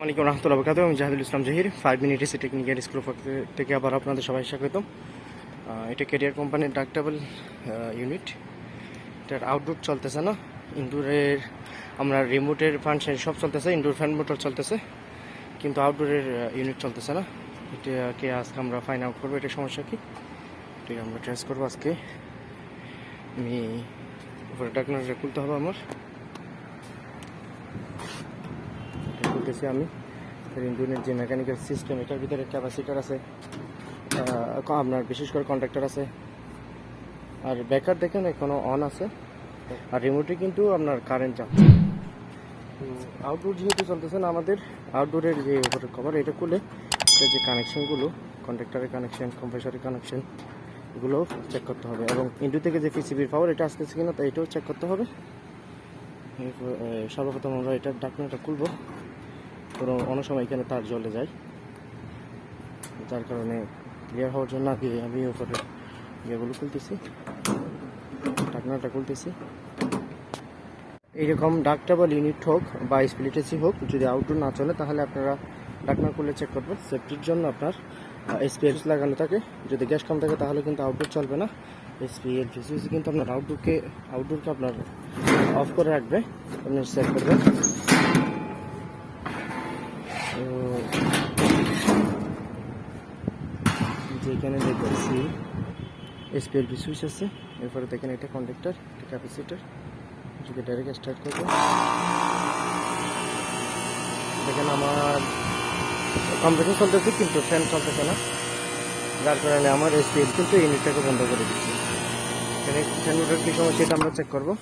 আসসালামু আলাইকুম রহমতুল্লাহ বরকাতুহু। আমি Zahidul Islam Zahir 5 minute AC technical school থেকে আবার আপনাদের সবাই স্বাগতম। এটা কেরিয়ার কোম্পানির ডাক্টেবল ইউনিট। এটার আউটডোর চলতেছে না, ইনডোরের আমরা রিমোটের ফাংশন সব চলতেছে, ইনডোর ফ্যান মোটর চলতেছে, কিন্তু আউটডোরের ইউনিট চলতেছে না। এটাকে আজকে আমরা ফাইন্ড আউট করবো এটা সমস্যা কি, এটাকে আমরা ট্রেস করবো আজকে। আমি উপরে ডাকনাটা খুলতে হবে, আমার খুলতেছি আমি। ইন্ডোরের যে মেকানিক্যাল সিস্টেম, এটার ভিতরে ক্যাপাসিটার আছে, আপনার বিশেষ করে কন্ট্রাক্টর আছে, আর ব্যাকার দেখেন এখনো অন আছে, আর রিমোটে কিন্তু আপনার কারেন্ট যাচ্ছে। তো আউটডোর যেহেতু চলতেছে না, আমাদের আউটডোরের যে উপরের কভার এটা খুলে এটার যে কানেকশানগুলো, কন্ট্রাক্টরের কানেকশান, কম্প্রেসরের কানেকশান, এগুলো চেক করতে হবে, এবং ইন্ডো থেকে যে পিসিবির পাওয়ার এটা আসতেছে কিনা তাই এটাও চেক করতে হবে। সর্বপ্রথম আমরা এটার ঢাকনাটা খুলবো, কোনো অনেক সময় এখানে তার জ্বলে যায়, যার কারণে ক্লিয়ার হওয়ার জন্য আগে আমি উপরে ইয়েগুলো খুলতেছি, ঢাকনাটা খুলতেছি। এইরকম ডাক্টেবল ইউনিট হোক বা স্প্লিট এসি হোক, যদি আউটডোর না চলে তাহলে আপনারা ঢাকনা খুলে চেক করবেন। সেফটির জন্য আপনার এসপিএল লাগানো থাকে, যদি গ্যাস কম থাকে তাহলে কিন্তু আউটডোর চলবে না। এসপিএল সুইচ কিন্তু আপনার আউটডোরকে আপনার অফ করে রাখবে, আপনি চেক করবেন। যেখানে দেখছি এসপিএলপি সুইচ আছে, এরপরে দেখেন এটা কন্ডাক্টর, এটা ক্যাপাসিটার। যদি ডাইরেক্ট স্টার্ট করবো, দেখেন আমার কম্প্রেসর চলতেছে কিন্তু ফ্যান চলতেছে না, যার কারণে আমার এসপিএল কিন্তু ইউনিটটাকে বন্ধ করে দিচ্ছে। এখানে ফ্যান মোটরের কী সমস্যা এটা আমরা চেক করবো।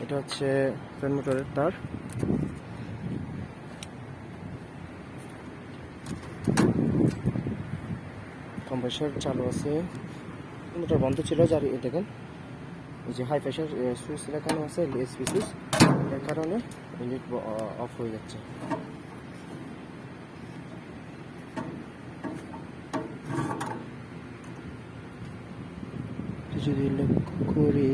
এটা হচ্ছে ফ্যান মোটরের তার, কম্প্রেসর চালু আছে, মোটর বন্ধ ছিল, যার দেখেন যে হাই প্রেশার সুইচ লাগানো আছে, এসপি সুইচ, এর কারণে ইউনিট অফ হয়ে যাচ্ছে। যদি লক্ষ্য করি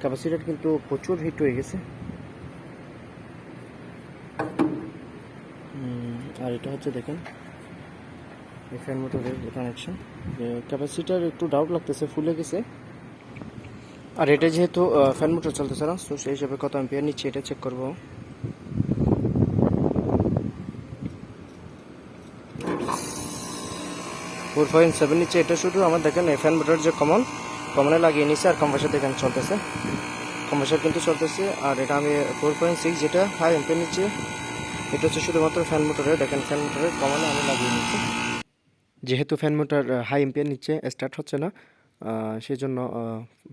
ক্যাপাসিটার কিন্তু প্রচুর হিট হয়ে গেছে, আর এটা হচ্ছে দেখেন এই ফ্যান মোটরের কানেকশন। ক্যাপাসিটার একটু ডাউট লাগতেছে, ফুলে গেছে, আর এটা যেহেতু ফ্যান মোটর চলতেছে না, তো সেই হিসাবে কত অ্যাম্পিয়ার নিচ্ছে এটা চেক করবো। 4.7 নিচ্ছে। এটা শুধু আমার দেখেন ফ্যান মোটর যে কমনে লাগিয়ে নিচ্ছে, আর কম্প্রেসর দেখেন চলতেছে, কম্প্রেসর কিন্তু চলতেছে। আর এটা আমি 4.6 যেটা হাই অ্যাম্পিয়ার নিচ্ছে, এটা হচ্ছে শুধুমাত্র ফ্যান মোটরে। দেখেন ফ্যান মোটরের কমনে আমি লাগিয়ে নিচ্ছি, যেহেতু ফ্যান মোটর হাই অ্যাম্পিয়ার নিচ্ছে, স্টার্ট হচ্ছে না, সেই জন্য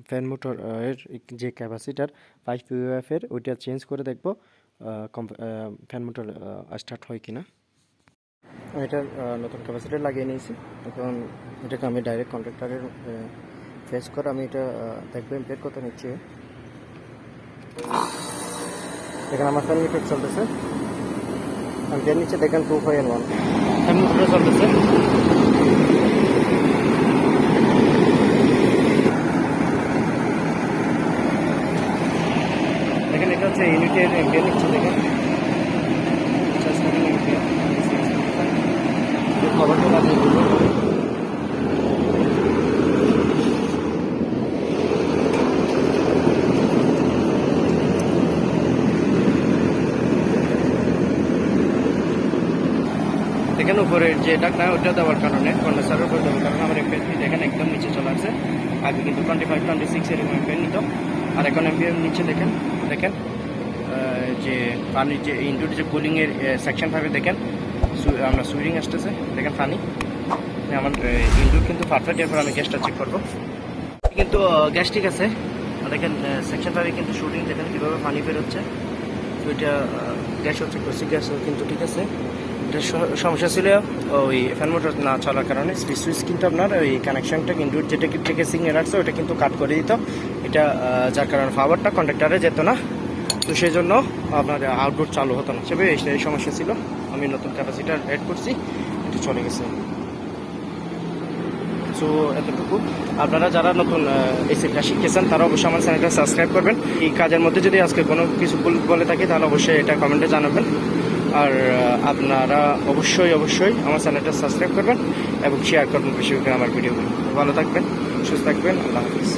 ফ্যান মোটরের যে ক্যাপাসিটার 5 POF-এর ওইটা চেঞ্জ করে দেখব ফ্যান মোটর স্টার্ট হয় কিনা। এটার নতুন ক্যাপাসিটার লাগিয়ে নিয়েছি, এখন এটাকে আমি ডাইরেক্ট কন্ট্রাক্টরের ফেস করে আমি এটা দেখবো এম্পিয়ার কত নিচ্ছে। দেখেন আমার ফ্যান মিটার চলতেছে, এম্পিয়ার নিচ্ছে দেখেন 2.1 ফ্যান মিটার চলতেছে। দেখেন এটা হচ্ছে ইউনিটের এম্পিয়ার নিচ্ছে, দেখেন খবরটা লাগিয়ে দিল। দেখেন উপরের যে ঢাকনা ওটা দেওয়ার কারণে, কন্ডেন্সারের উপর দেওয়ার কারণে আমার এম্পিয়ার দেখেন একদম নিচে চলে আসছে। আগে কিন্তু 25-26 এরকম এম্পিয়ার নিত, আর এখন এম্পিয়ার নিচে দেখেন যে পানির যে ইনডোর যে কুলিংয়ের সেকশন 5-এ দেখেন আমরা সুইরিং আসতেছে, দেখেন পানি আমার ইনডোর কিন্তু পারফেক্ট। এরপর আমি গ্যাসটা চেক করবো, কিন্তু গ্যাস ঠিক আছে। দেখেন সেকশন 5-এ কিন্তু শুটিং দেখেন কীভাবে পানি বেরোচ্ছে, তো এটা গ্যাস হচ্ছে গ্যাস কিন্তু ঠিক আছে। এটা সমস্যা ছিল ওই ফ্যান মোটর না চলার কারণে, সুইচ কিন্তু আপনার ওই কানেকশনটা কিন্তু যেটা থেকে সিগন্যাল আসছে ওটা কিন্তু কাট করে দিত, এটা যার কারণে পাওয়ারটা কন্ট্রাক্টরে যেত না, তো সেই জন্য আপনার আউটডোর চালু হতো না। সেভাবে এই সমস্যা ছিল, আমি নতুন ক্যাপাসিটার অ্যাড করছি, এটা চলে গেছে। সো এতটুকু। আপনারা যারা নতুন এসিটা শিখেছেন তারা অবশ্যই আমার চ্যানেলটা সাবস্ক্রাইব করবেন। এই কাজের মধ্যে যদি আজকে কোনো কিছু ভুল বলে থাকি তাহলে অবশ্যই এটা কমেন্টে জানাবেন। আর আপনারা অবশ্যই আমার চ্যানেলটা সাবস্ক্রাইব করবেন এবং শেয়ার করবেন বেশি করে আমার ভিডিওগুলো। ভালো থাকবেন, সুস্থ থাকবেন, আল্লাহ হাফিজ।